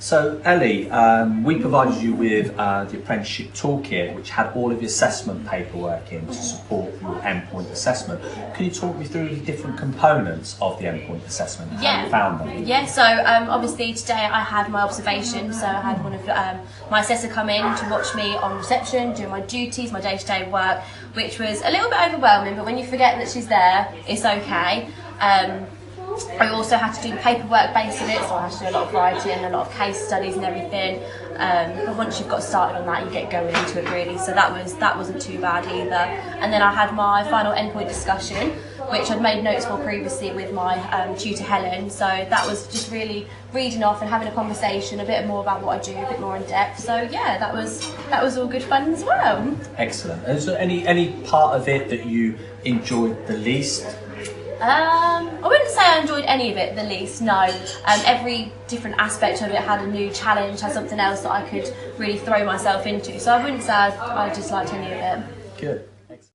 So Ellie, we provided you with the apprenticeship toolkit, which had all of your assessment paperwork in to support your endpoint assessment. Can you talk me through the different components of the endpoint assessment and how you found them? Yeah, so obviously today I had my observation, so I had one of my assessor come in to watch me on reception, doing my duties, my day-to-day work, which was a little bit overwhelming, but when you forget that she's there, it's okay. I also had to do the paperwork base of it, so I had to do a lot of writing, a lot of case studies and everything. But once you've got started on that, you get going into it really. So that wasn't too bad either. And then I had my final endpoint discussion, which I'd made notes for previously with my tutor Helen. So that was just really reading off and having a conversation, a bit more about what I do, a bit more in depth. So yeah, that was all good fun as well. Excellent. Is there any part of it that you enjoyed the least? I wouldn't say I enjoyed any of it the least, no. Every different aspect of it had a new challenge, had something else that I could really throw myself into. So I wouldn't say I disliked any of it. Good.